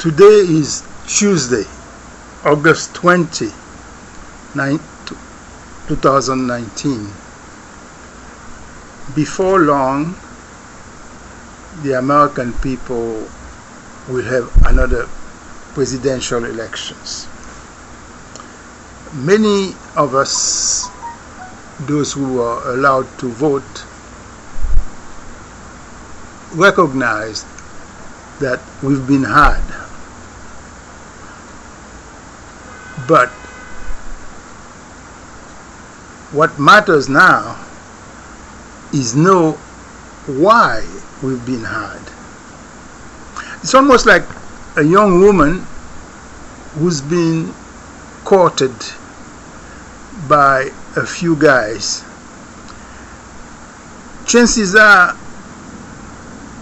Today is Tuesday, August 20, 2019. Before long, the American people will have another presidential elections. Many of us, those who are allowed to vote, recognize that we've been had. But what matters now is know why we've been had. It's almost like a young woman who's been courted by a few guys. Chances are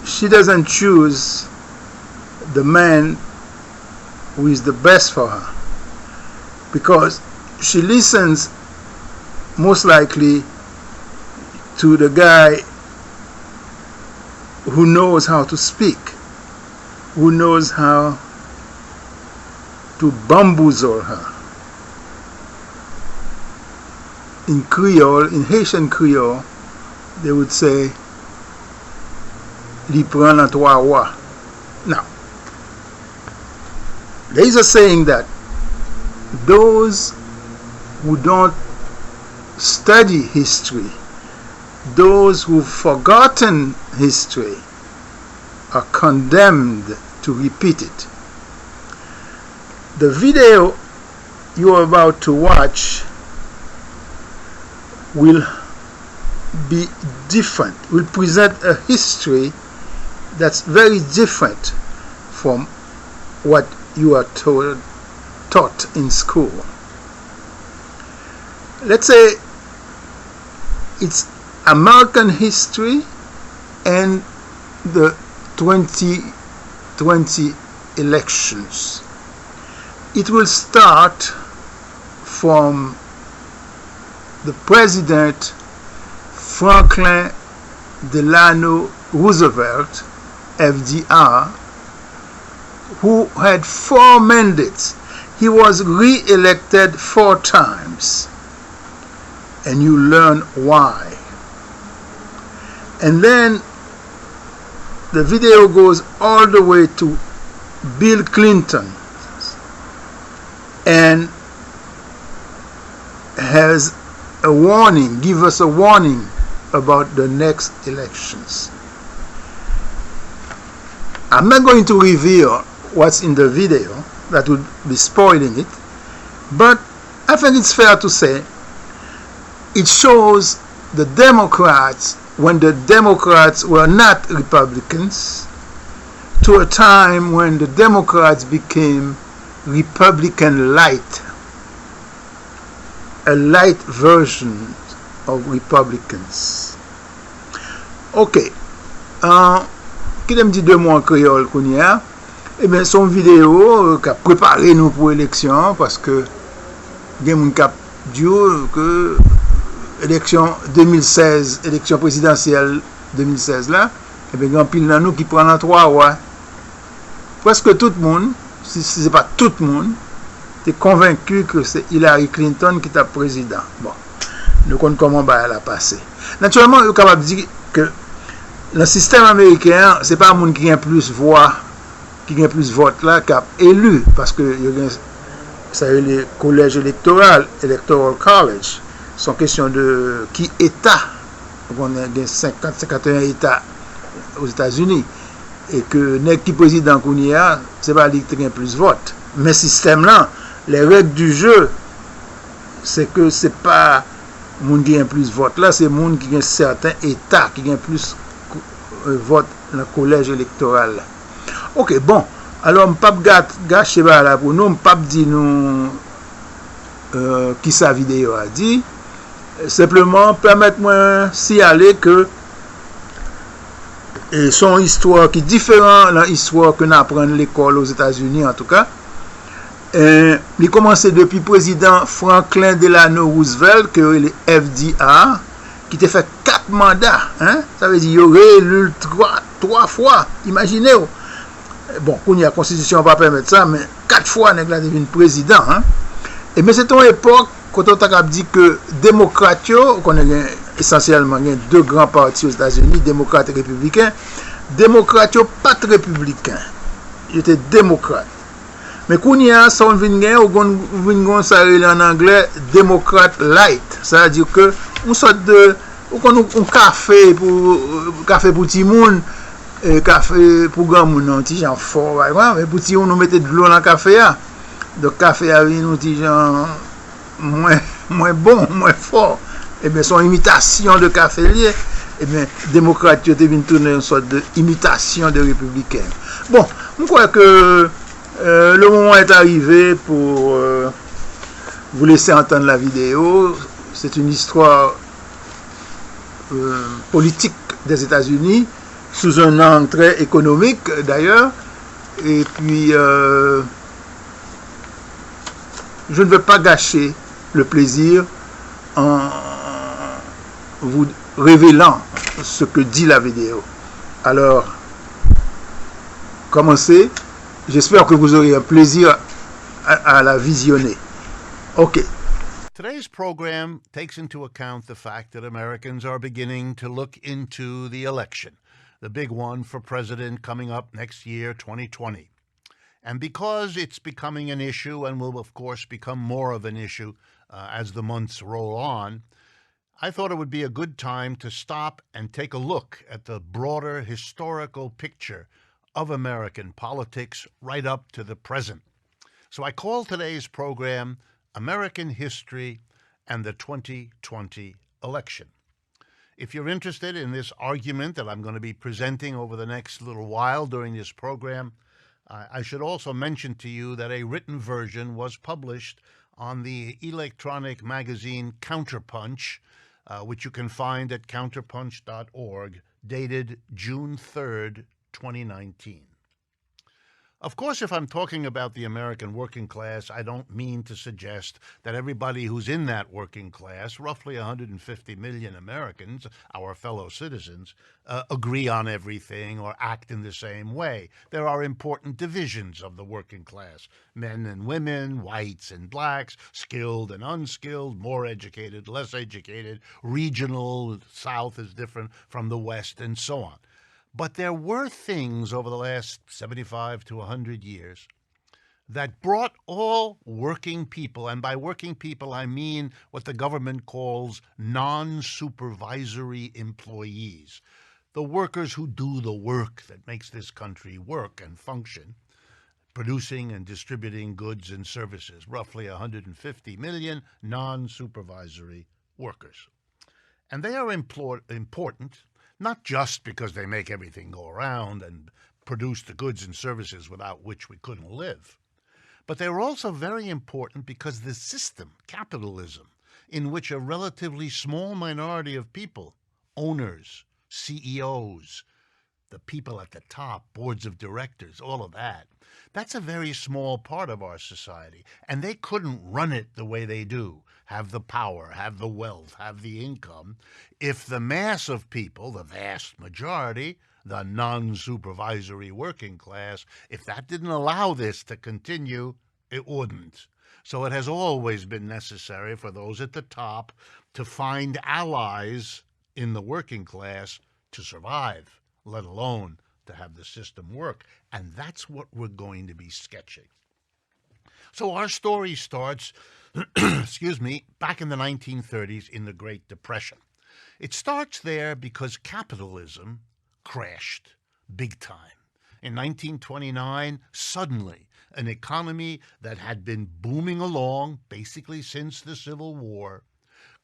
she doesn't choose the man who is the best for her, because she listens most likely to the guy who knows how to speak, who knows how to bamboozle her. In Creole, in Haitian Creole, they would say, li pran en trois rois. Now, there is a saying that those who don't study history, those who've forgotten history, are condemned to repeat it. The video you are about to watch will be different, will present a history that's very different from what you are taught in school. Let's say it's American history and the 2020 elections. It will start from the President Franklin Delano Roosevelt, FDR, who had 4 mandates. He was re-elected 4 times. And you learn why. And then the video goes all the way to Bill Clinton and has a warning, give us a warning about the next elections. I'm not going to reveal what's in the video, that would be spoiling it, but I think it's fair to say it shows the Democrats when the Democrats were not Republicans, to a time when the Democrats became Republican light, a light version of Republicans. Ok, qui me dit 2 mots en créole qu'on y a? Eh bien, son vidéo qui a préparé nous pour l'élection, parce que il y a des gens qui disent que élection 2016, élection présidentielle 2016 là, eh bien, il y a un pile dans nous qui prend en 3 rois. Presque tout le monde, si ce n'est pas tout le monde, est convaincu que c'est Hillary Clinton qui est président. Bon, nous connaissons comment elle a passé. Naturellement, on est capable de dire que le système américain, ce n'est pas un monde qui a plus voix, qui a plus votes là, qui a élu, parce que ça a eu les collèges électoraux, electoral college, sont question de qui État. On a 51 États aux États-Unis, et que n'est qui président qu'on y a, c'est pas lui qui a plus votes. Mais système là, les règles du jeu, c'est que c'est pas monde qui a plus votes là, c'est monde qui a certains États qui a plus votes dans le collège électoral. Ok, bon, alors je ne vais pas gâcher là pour nous, je ne vais pas dire nous qui sa vidéo a dit. Simplement, permettez-moi s'y aller que son histoire qui est différente de l'histoire que nous apprenons à l'école aux États-Unis en tout cas. Il commençait depuis le président Franklin Delano Roosevelt, que le FDR, qui a fait 4 mandats. Hein? Ça veut dire qu'il aurait élu 3 fois. Imaginez-vous. Bon, la constitution va pas permettre ça, mais 4 fois, nèg la devine président. Hein? Et mais c'est une époque, quand on a dit que démocrates, qu'on a essentiellement deux grands partis aux États-Unis, démocrates et républicains, démocrates pas républicains. Ils étaient démocrates. Mais quand il y a ça, on vient ça en anglais, démocrate light. Ça veut dire que on sort de un café pour tout le monde. Café pour grand monde un petit genre fort mais pour petit on nous mettait de l'eau dans le café là donc café avait un petit genre moins bon moins fort et bien son imitation de café lié et bien démocrate était venu tourner une sorte de imitation de républicain. Bon, je crois que le moment est arrivé pour vous laisser entendre la vidéo. C'est une histoire politique des États-Unis sous un angle très économique d'ailleurs, et puis je ne veux pas gâcher le plaisir en vous révélant ce que dit la vidéo. Alors, commencez, j'espère que vous aurez un plaisir à la visionner. Ok. Today's program takes into account the fact that Americans are beginning to look into the election, the big one for president coming up next year, 2020. And because it's becoming an issue and will, of course, become more of an issue as the months roll on, I thought it would be a good time to stop and take a look at the broader historical picture of American politics right up to the present. So I call today's program American History and the 2020 Election. If you're interested in this argument that I'm going to be presenting over the next little while during this program, I should also mention to you that a written version was published on the electronic magazine Counterpunch, which you can find at counterpunch.org, dated June 3rd, 2019. Of course, if I'm talking about the American working class, I don't mean to suggest that everybody who's in that working class, roughly 150 million Americans, our fellow citizens, agree on everything or act in the same way. There are important divisions of the working class: men and women, whites and blacks, skilled and unskilled, more educated, less educated, regional, South is different from the West, and so on. But there were things over the last 75 to 100 years that brought all working people, and by working people I mean what the government calls non-supervisory employees, the workers who do the work that makes this country work and function, producing and distributing goods and services, roughly 150 million non-supervisory workers. And they are important, not just because they make everything go around and produce the goods and services without which we couldn't live, but they were also very important because the system, capitalism, in which a relatively small minority of people, owners, CEOs, the people at the top, boards of directors, all of that, that's a very small part of our society. And they couldn't run it the way they do, have the power, have the wealth, have the income, if the mass of people, the vast majority, the non-supervisory working class, if that didn't allow this to continue, it wouldn't. So it has always been necessary for those at the top to find allies in the working class to survive, let alone to have the system work. And that's what we're going to be sketching. So our story starts, back in the 1930s in the Great Depression. It starts there because capitalism crashed big time. In 1929, suddenly, an economy that had been booming along basically since the Civil War,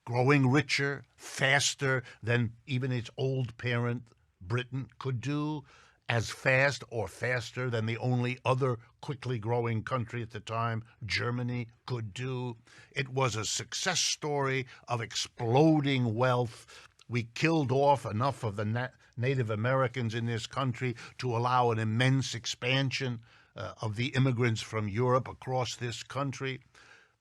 growing richer, faster than even its old parent, Britain, could do, as fast or faster than the only other quickly growing country at the time, Germany, could do. It was a success story of exploding wealth. We killed off enough of the Native Americans in this country to allow an immense expansion of the immigrants from Europe across this country.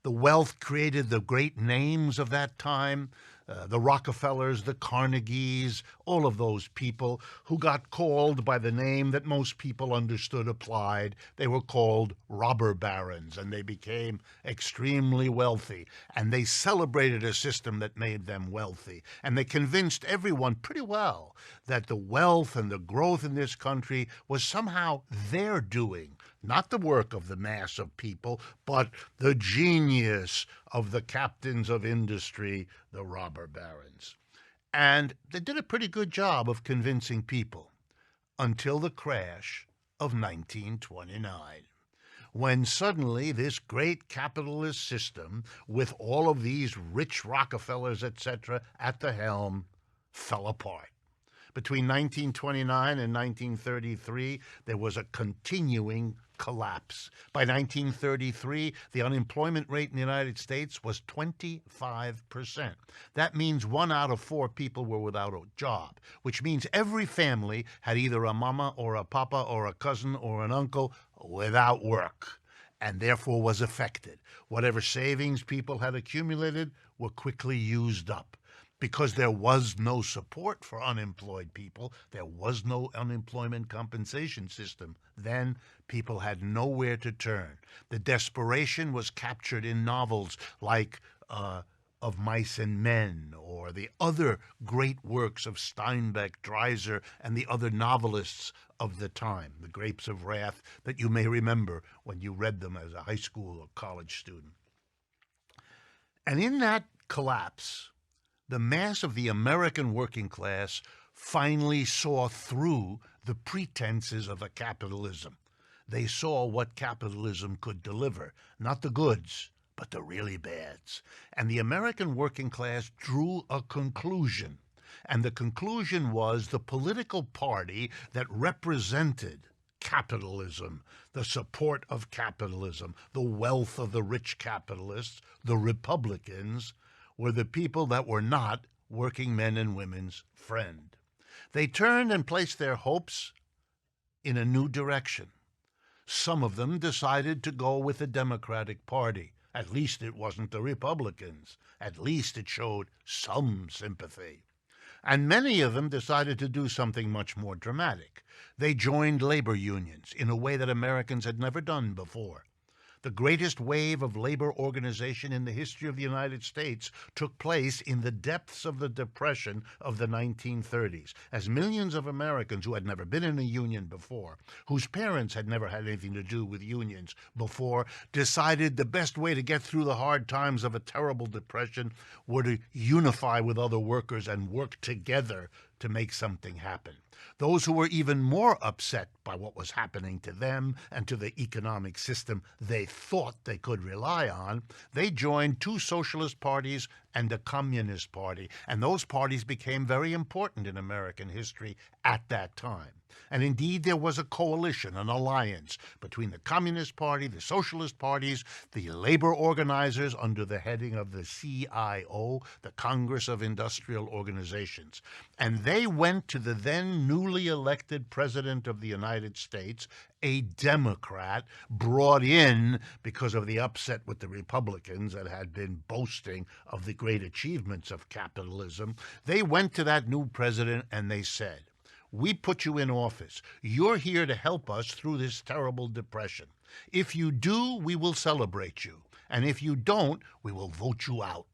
The wealth created the great names of that time, the Rockefellers, the Carnegies, all of those people who got called by the name that most people understood applied. They were called robber barons, and they became extremely wealthy. And they celebrated a system that made them wealthy. And they convinced everyone pretty well that the wealth and the growth in this country was somehow their doing, not the work of the mass of people, but the genius of the captains of industry, the robber barons. And they did a pretty good job of convincing people until the crash of 1929, when suddenly this great capitalist system, with all of these rich Rockefellers, etc., at the helm, fell apart. Between 1929 and 1933, there was a continuing collapse. By 1933, the unemployment rate in the United States was 25%. That means 1 out of 4 people were without a job, which means every family had either a mama or a papa or a cousin or an uncle without work, and therefore was affected. Whatever savings people had accumulated were quickly used up. Because there was no support for unemployed people, there was no unemployment compensation system. Then people had nowhere to turn. The desperation was captured in novels like Of Mice and Men, or the other great works of Steinbeck, Dreiser, and the other novelists of the time, The Grapes of Wrath, that you may remember when you read them as a high school or college student. And in that collapse, the mass of the American working class finally saw through the pretenses of a capitalism. They saw what capitalism could deliver, not the goods, but the really bads. And the American working class drew a conclusion. And the conclusion was the political party that represented capitalism, the support of capitalism, the wealth of the rich capitalists, the Republicans, were the people that were not working men and women's friend. They turned and placed their hopes in a new direction. Some of them decided to go with the Democratic Party. At least it wasn't the Republicans. At least it showed some sympathy. And many of them decided to do something much more dramatic. They joined labor unions in a way that Americans had never done before. The greatest wave of labor organization in the history of the United States took place in the depths of the Depression of the 1930s, as millions of Americans who had never been in a union before, whose parents had never had anything to do with unions before, decided the best way to get through the hard times of a terrible depression were to unify with other workers and work together to make something happen. Those who were even more upset by what was happening to them and to the economic system they thought they could rely on, they joined 2 socialist parties and a communist party. And those parties became very important in American history at that time. And indeed, there was a coalition, an alliance between the Communist Party, the Socialist parties, the labor organizers under the heading of the CIO, the Congress of Industrial Organizations. And they went to the then newly elected President of the United States, a Democrat, brought in because of the upset with the Republicans that had been boasting of the great achievements of capitalism. They went to that new president and they said, "We put you in office. You're here to help us through this terrible depression. If you do, we will celebrate you. And if you don't, we will vote you out."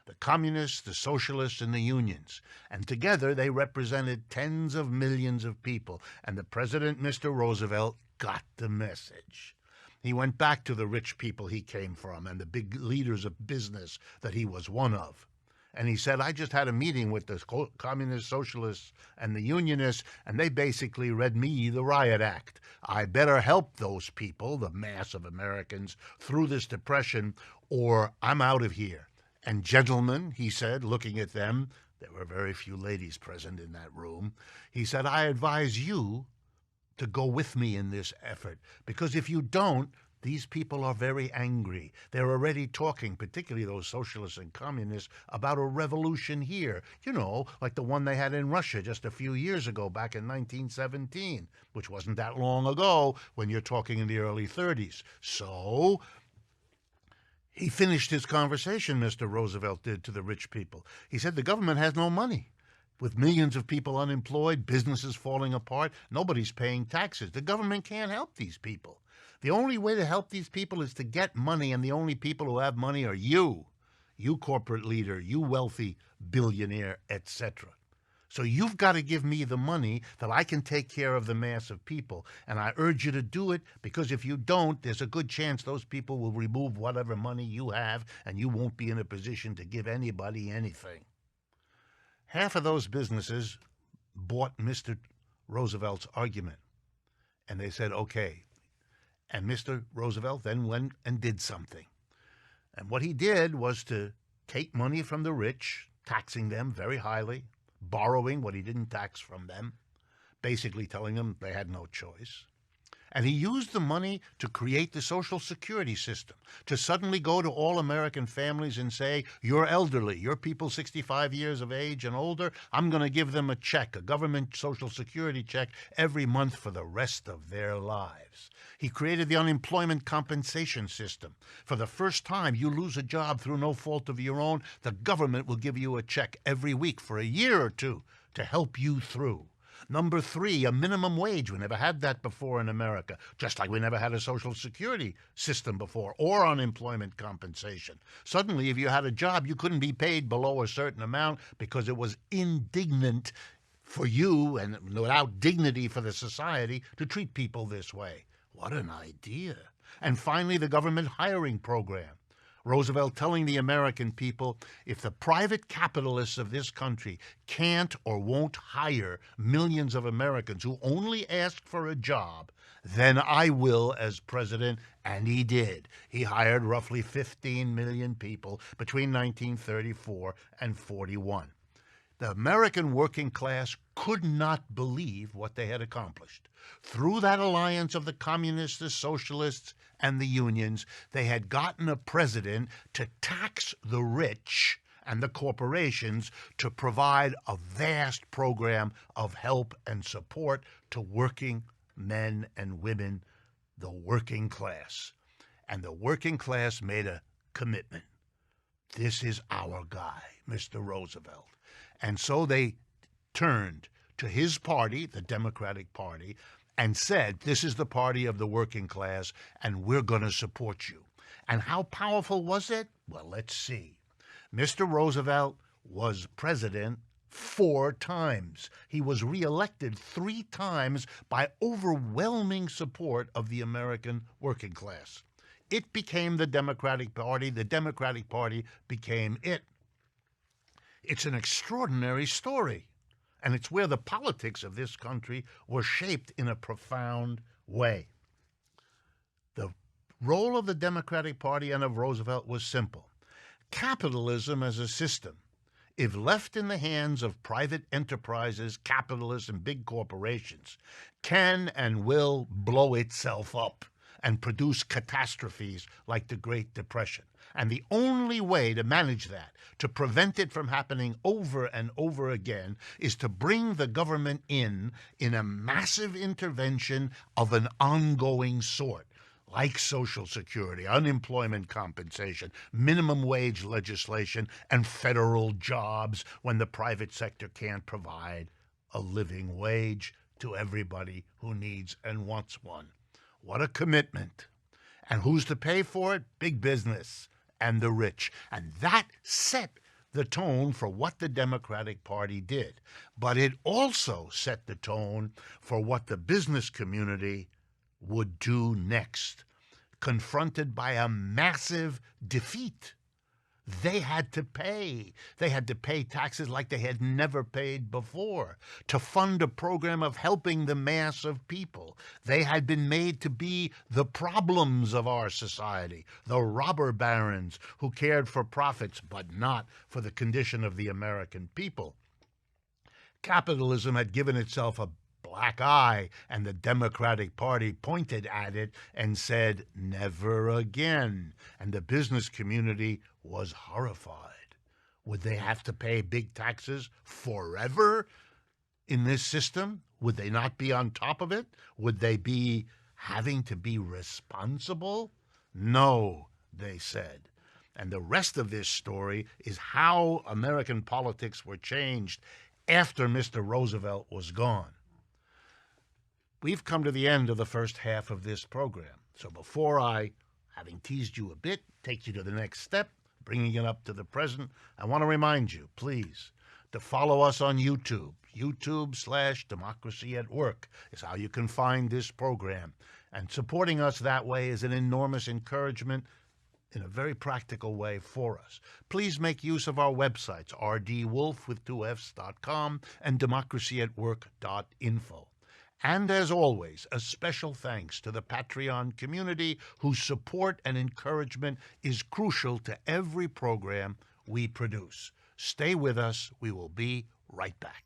The communists, the socialists, and the unions. And together they represented tens of millions of people. And the president, Mr. Roosevelt, got the message. He went back to the rich people he came from and the big leaders of business that he was one of. And he said, "I just had a meeting with the communists, socialists, and the unionists, and they basically read me the riot act. I better help those people, the mass of Americans, through this depression, or I'm out of here. And gentlemen," he said, looking at them, there were very few ladies present in that room, he said, "I advise you to go with me in this effort, because if you don't, these people are very angry. They're already talking, particularly those socialists and communists, about a revolution here. You know, like the one they had in Russia just a few years ago, back in 1917, which wasn't that long ago when you're talking in the early 30s. So He finished his conversation, Mr. Roosevelt did, to the rich people. He said the government has no money. With millions of people unemployed, businesses falling apart, nobody's paying taxes. The government can't help these people. The only way to help these people is to get money, and the only people who have money are you corporate leader, you wealthy billionaire, etc. So you've got to give me the money that I can take care of the mass of people. And I urge you to do it, because if you don't, there's a good chance those people will remove whatever money you have, and you won't be in a position to give anybody anything. Half of those businesses bought Mr. Roosevelt's argument, and they said, okay. And Mr. Roosevelt then went and did something. And what he did was to take money from the rich, taxing them very highly, borrowing what he didn't tax from them, basically telling them they had no choice. And he used the money to create the Social Security system, to suddenly go to all American families and say, you're elderly, you're people 65 years of age and older, I'm going to give them a check, a government Social Security check, every month for the rest of their lives. He created the unemployment compensation system. For the first time, you lose a job through no fault of your own, the government will give you a check every week for a year or two to help you through. Number 3, a minimum wage. We never had that before in America, just like we never had a Social Security system before, or unemployment compensation. Suddenly, if you had a job, you couldn't be paid below a certain amount because it was indignant for you and without dignity for the society to treat people this way. What an idea. And finally, the government hiring program. Roosevelt telling the American people, if the private capitalists of this country can't or won't hire millions of Americans who only ask for a job, then I will as president, and he did. He hired roughly 15 million people between 1934 and 41. The American working class could not believe what they had accomplished. Through that alliance of the communists, the socialists, and the unions, they had gotten a president to tax the rich and the corporations to provide a vast program of help and support to working men and women, the working class. And the working class made a commitment. This is our guy, Mr. Roosevelt. And so they turned to his party, the Democratic Party, and said, this is the party of the working class, and we're going to support you. And how powerful was it? Well, let's see. Mr. Roosevelt was president 4 times. He was reelected 3 times by overwhelming support of the American working class. It became the Democratic Party. The Democratic Party became it. It's an extraordinary story, and it's where the politics of this country were shaped in a profound way. The role of the Democratic Party and of Roosevelt was simple. Capitalism as a system, if left in the hands of private enterprises, capitalists, and big corporations, can and will blow itself up and produce catastrophes like the Great Depression. And the only way to manage that, to prevent it from happening over and over again, is to bring the government in a massive intervention of an ongoing sort, like Social Security, unemployment compensation, minimum wage legislation, and federal jobs when the private sector can't provide a living wage to everybody who needs and wants one. What a commitment. And who's to pay for it? Big business and the rich. And that set the tone for what the Democratic Party did. But it also set the tone for what the business community would do next. Confronted by a massive defeat, they had to pay. They had to pay taxes like they had never paid before to fund a program of helping the mass of people. They had been made to be the problems of our society, the robber barons who cared for profits but not for the condition of the American people. Capitalism had given itself a black eye, and the Democratic Party pointed at it and said, never again. And the business community was horrified. Would they have to pay big taxes forever in this system? Would they not be on top of it? Would they be having to be responsible? No, they said. And the rest of this story is how American politics were changed after Mr. Roosevelt was gone. We've come to the end of the first half of this program. So before I, having teased you a bit, take you to the next step, bringing it up to the present, I want to remind you, please, to follow us on YouTube. YouTube/Democracy at Work is how you can find this program. And supporting us that way is an enormous encouragement in a very practical way for us. Please make use of our websites, rdwolff.com and democracyatwork.info. And as always, a special thanks to the Patreon community whose support and encouragement is crucial to every program we produce. Stay with us. We will be right back.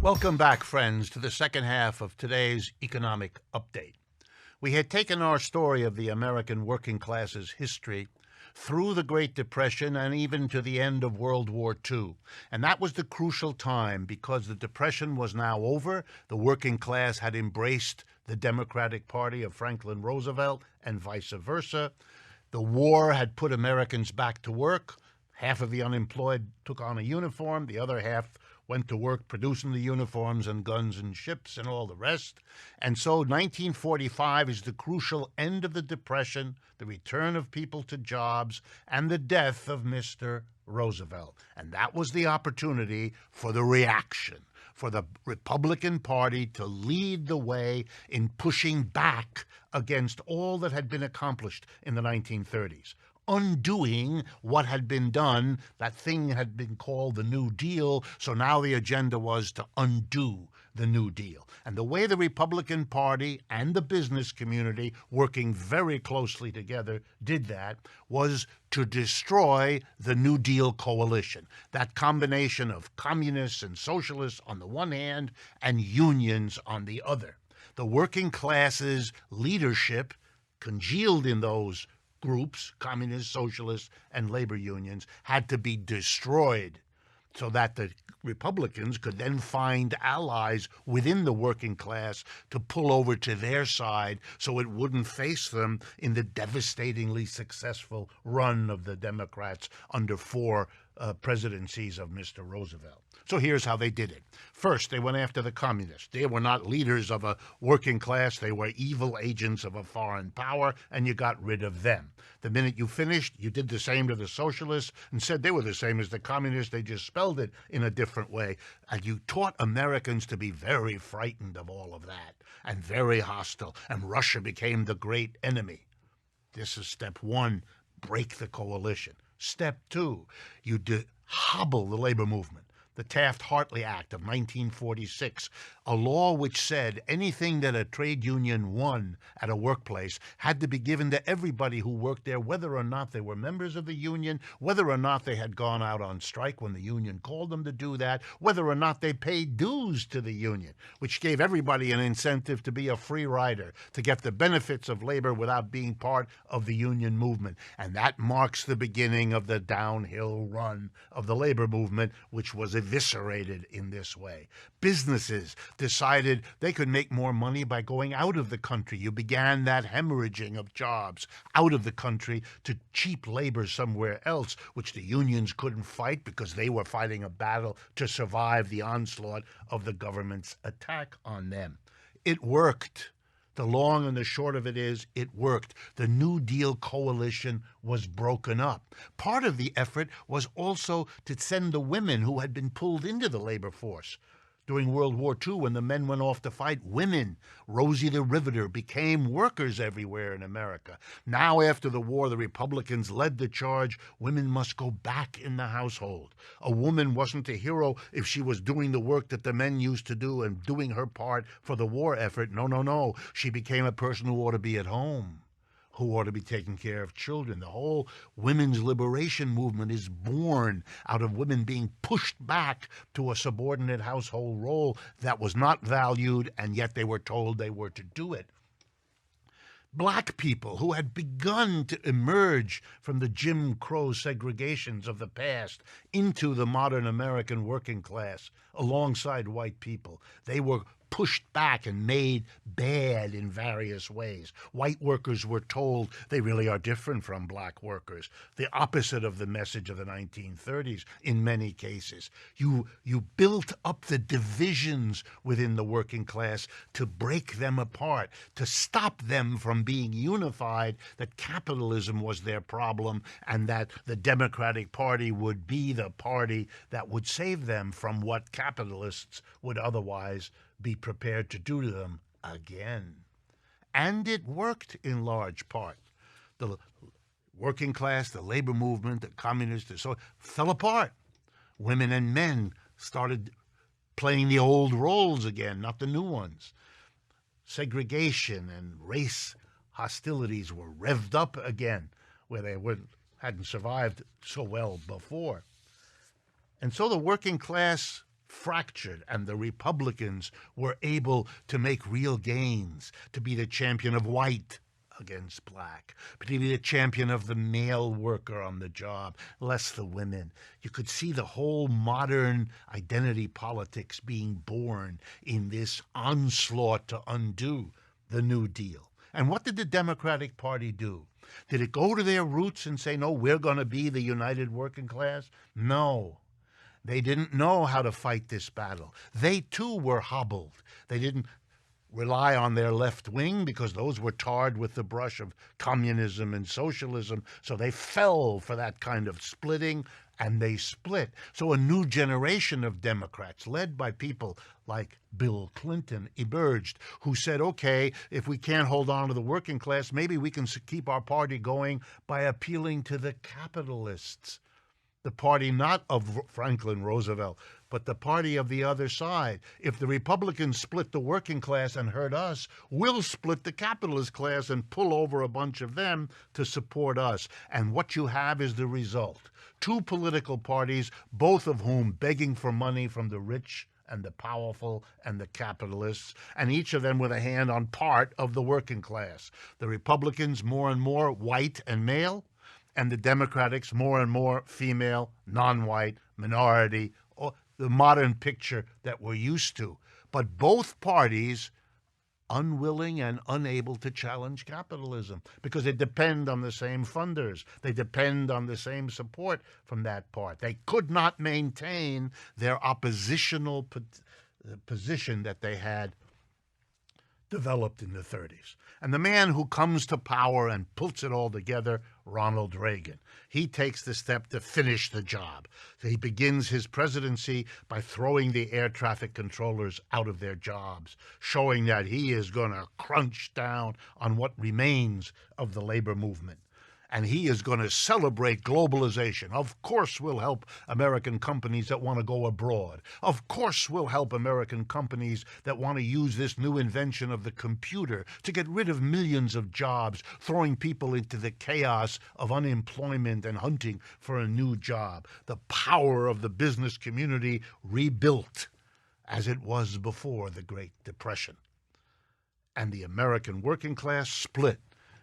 Welcome back, friends, to the second half of today's economic update. We had taken our story of the American working class's history through the Great Depression and even to the end of World War II. And that was the crucial time because the Depression was now over. The working class had embraced the Democratic Party of Franklin Roosevelt and vice versa. The war had put Americans back to work. Half of the unemployed took on a uniform. The other half went to work producing the uniforms and guns and ships and all the rest. And so 1945 is the crucial end of the Depression, the return of people to jobs, and the death of Mr. Roosevelt. And that was the opportunity for the reaction, for the Republican Party to lead the way in pushing back against all that had been accomplished in the 1930s. Undoing what had been done. That thing had been called the New Deal, so now the agenda was to undo the New Deal. And the way the Republican Party and the business community, working very closely together, did that was to destroy the New Deal coalition, that combination of communists and socialists on the one hand and unions on the other. The working class's leadership, congealed in those groups, communists, socialists, and labor unions, had to be destroyed so that the Republicans could then find allies within the working class to pull over to their side so it wouldn't face them in the devastatingly successful run of the Democrats under four presidencies of Mr. Roosevelt. So here's how they did it. First, they went after the communists. They were not leaders of a working class. They were evil agents of a foreign power, and you got rid of them. The minute you finished, you did the same to the socialists and said they were the same as the communists. They just spelled it in a different way. And you taught Americans to be very frightened of all of that and very hostile. And Russia became the great enemy. This is step one, break the coalition. Step two, you hobble the labor movement. The Taft-Hartley Act of 1946, a law which said anything that a trade union won at a workplace had to be given to everybody who worked there, whether or not they were members of the union, whether or not they had gone out on strike when the union called them to do that, whether or not they paid dues to the union, which gave everybody an incentive to be a free rider, to get the benefits of labor without being part of the union movement. And that marks the beginning of the downhill run of the labor movement, which was eviscerated in this way. Businesses decided they could make more money by going out of the country. You began that hemorrhaging of jobs out of the country to cheap labor somewhere else, which the unions couldn't fight because they were fighting a battle to survive the onslaught of the government's attack on them. It worked. The long and the short of it is, it worked. The New Deal coalition was broken up. Part of the effort was also to send the women who had been pulled into the labor force. During World War II, when the men went off to fight, women, Rosie the Riveter, became workers everywhere in America. Now, after the war, the Republicans led the charge. Women must go back in the household. A woman wasn't a hero if she was doing the work that the men used to do and doing her part for the war effort. No, no, no. She became a person who ought to be at home, who ought to be taking care of children. The whole women's liberation movement is born out of women being pushed back to a subordinate household role that was not valued, and yet they were told they were to do it. Black people who had begun to emerge from the Jim Crow segregations of the past into the modern American working class alongside white people. They were pushed back and made bad in various ways. White workers were told they really are different from black workers, the opposite of the message of the 1930s in many cases. You built up the divisions within the working class to break them apart, to stop them from being unified, that capitalism was their problem and that the Democratic Party would be the party that would save them from what capitalists would otherwise be prepared to do to them again. And it worked in large part. The working class, the labor movement, the communists, so fell apart. Women and men started playing the old roles again, not the new ones. Segregation and race hostilities were revved up again, where they hadn't survived so well before. And so the working class fractured, and the Republicans were able to make real gains, to be the champion of white against black, to be the champion of the male worker on the job, less the women. You could see the whole modern identity politics being born in this onslaught to undo the New Deal. And what did the Democratic Party do? Did it go to their roots and say, no, we're going to be the united working class? No. They didn't know how to fight this battle. They, too, were hobbled. They didn't rely on their left wing because those were tarred with the brush of communism and socialism. So they fell for that kind of splitting, and they split. So a new generation of Democrats, led by people like Bill Clinton, emerged, who said, okay, if we can't hold on to the working class, maybe we can keep our party going by appealing to the capitalists. The party not of Franklin Roosevelt, but the party of the other side. If the Republicans split the working class and hurt us, we'll split the capitalist class and pull over a bunch of them to support us. And what you have is the result. Two political parties, both of whom begging for money from the rich and the powerful and the capitalists, and each of them with a hand on part of the working class. The Republicans more and more white and male, and the Democrats more and more female, non-white, minority, the modern picture that we're used to. But both parties unwilling and unable to challenge capitalism because they depend on the same funders. They depend on the same support from that part. They could not maintain their oppositional position that they had developed in the 30s. And the man who comes to power and puts it all together, Ronald Reagan, he takes the step to finish the job. So he begins his presidency by throwing the air traffic controllers out of their jobs, showing that he is going to crunch down on what remains of the labor movement. And he is going to celebrate globalization. Of course we'll help American companies that want to go abroad. Of course we'll help American companies that want to use this new invention of the computer to get rid of millions of jobs, throwing people into the chaos of unemployment and hunting for a new job. The power of the business community rebuilt as it was before the Great Depression. And the American working class split.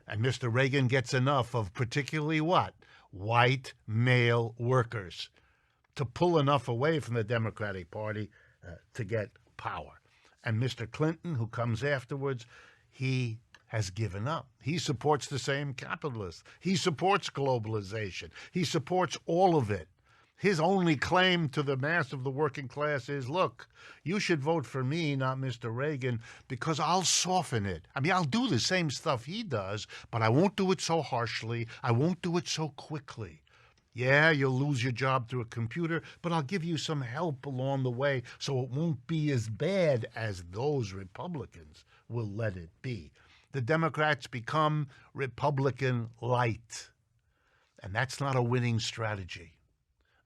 And Mr. Reagan gets enough of particularly what? White male workers to pull enough away from the Democratic Party to get power. And Mr. Clinton, who comes afterwards, he has given up. He supports the same capitalists. He supports globalization. He supports all of it. His only claim to the mass of the working class is, look, you should vote for me, not Mr. Reagan, because I'll soften it. I mean, I'll do the same stuff he does, but I won't do it so harshly. I won't do it so quickly. Yeah, you'll lose your job through a computer, but I'll give you some help along the way so it won't be as bad as those Republicans will let it be. The Democrats become Republican light, and that's not a winning strategy.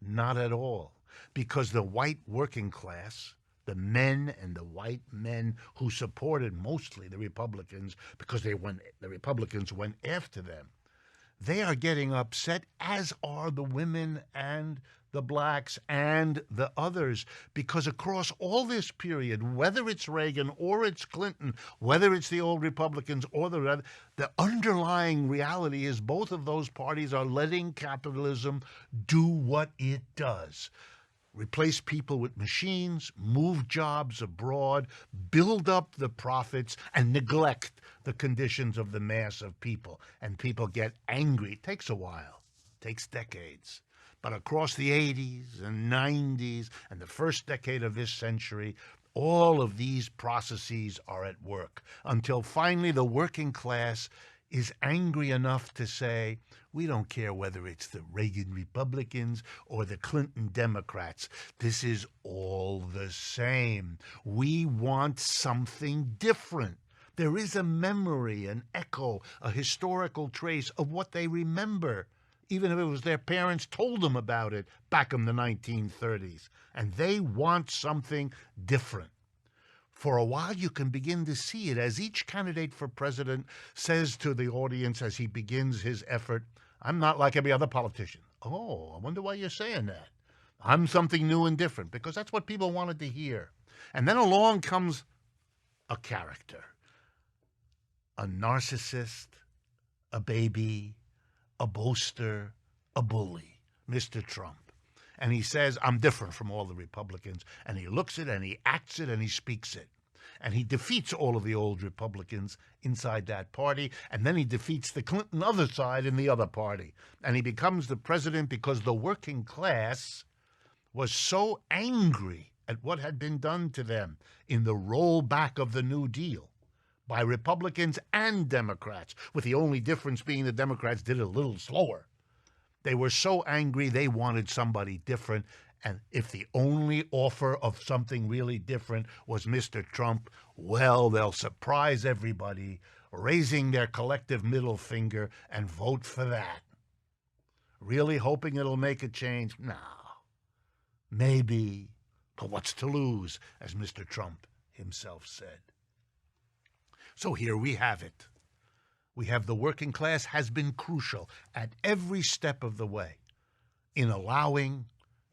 Not at all, because the white working class, the men and the white men who supported mostly the Republicans because the Republicans went after them, they are getting upset, as are the women and the blacks and the others, because across all this period, whether it's Reagan or it's Clinton, whether it's the old Republicans or the underlying reality is both of those parties are letting capitalism do what it does. Replace people with machines, move jobs abroad, build up the profits, and neglect the conditions of the mass of people. And people get angry. It takes a while. It takes decades. But across the 80s and 90s and the first decade of this century, all of these processes are at work until finally the working class is angry enough to say, we don't care whether it's the Reagan Republicans or the Clinton Democrats. This is all the same. We want something different. There is a memory, an echo, a historical trace of what they remember, even if it was their parents told them about it back in the 1930s. And they want something different. For a while, you can begin to see it as each candidate for president says to the audience as he begins his effort, I'm not like every other politician. Oh, I wonder why you're saying that. I'm something new and different, because that's what people wanted to hear. And then along comes a character, a narcissist, a baby, a boaster, a bully, Mr. Trump. And he says, I'm different from all the Republicans. And he looks it and he acts it and he speaks it. And he defeats all of the old Republicans inside that party. And then he defeats the Clinton other side in the other party. And he becomes the president because the working class was so angry at what had been done to them in the rollback of the New Deal by Republicans and Democrats, with the only difference being the Democrats did it a little slower. They were so angry they wanted somebody different, and if the only offer of something really different was Mr. Trump, well, they'll surprise everybody, raising their collective middle finger and vote for that. Really hoping it'll make a change? No. Maybe, but what's to lose, as Mr. Trump himself said. So here we have it. We have the working class has been crucial at every step of the way in allowing,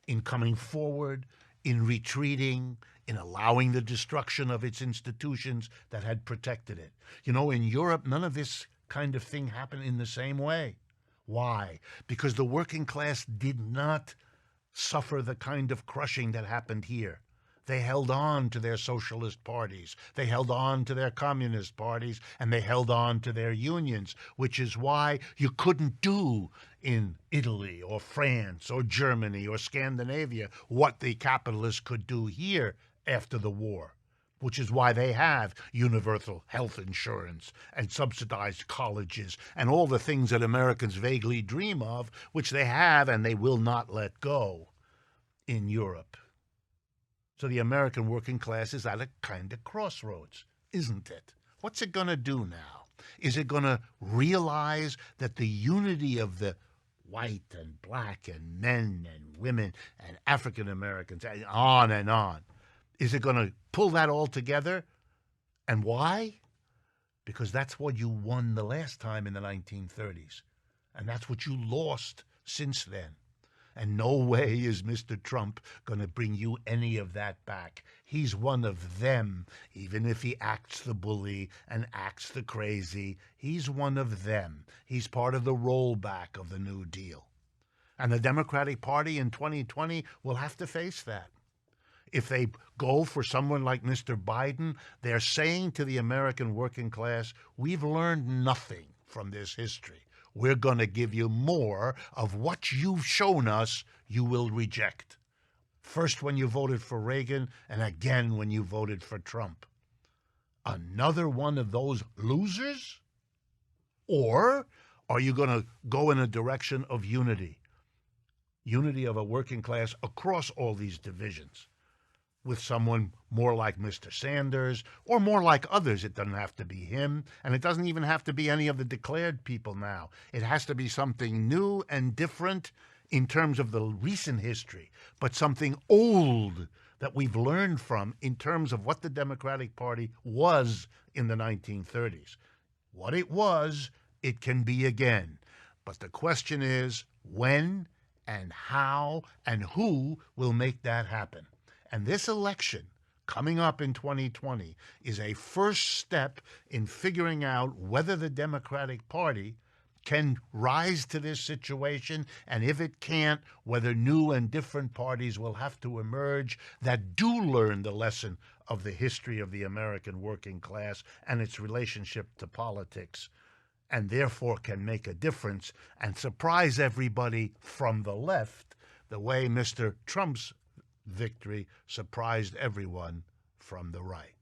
in coming forward, in retreating, in allowing the destruction of its institutions that had protected it. You know, in Europe, none of this kind of thing happened in the same way. Why? Because the working class did not suffer the kind of crushing that happened here. They held on to their socialist parties, they held on to their communist parties, and they held on to their unions, which is why you couldn't do in Italy or France or Germany or Scandinavia what the capitalists could do here after the war, which is why they have universal health insurance and subsidized colleges and all the things that Americans vaguely dream of, which they have and they will not let go in Europe. So the American working class is at a kind of crossroads, isn't it? What's it going to do now? Is it going to realize that the unity of the white and black and men and women and African Americans and on, is it going to pull that all together? And why? Because that's what you won the last time in the 1930s. And that's what you lost since then. And no way is Mr. Trump going to bring you any of that back. He's one of them, even if he acts the bully and acts the crazy. He's one of them. He's part of the rollback of the New Deal. And the Democratic Party in 2020 will have to face that. If they go for someone like Mr. Biden, they're saying to the American working class, we've learned nothing from this history. We're going to give you more of what you've shown us you will reject. First when you voted for Reagan, and again when you voted for Trump. Another one of those losers? Or are you going to go in a direction of unity? Unity of a working class across all these divisions, with someone more like Mr. Sanders or more like others. It doesn't have to be him, and it doesn't even have to be any of the declared people now. It has to be something new and different in terms of the recent history, but something old that we've learned from in terms of what the Democratic Party was in the 1930s. What it was, it can be again. But the question is when and how and who will make that happen. And this election coming up in 2020 is a first step in figuring out whether the Democratic Party can rise to this situation, and if it can't, whether new and different parties will have to emerge that do learn the lesson of the history of the American working class and its relationship to politics, and therefore can make a difference and surprise everybody from the left the way Mr. Trump's victory surprised everyone from the right.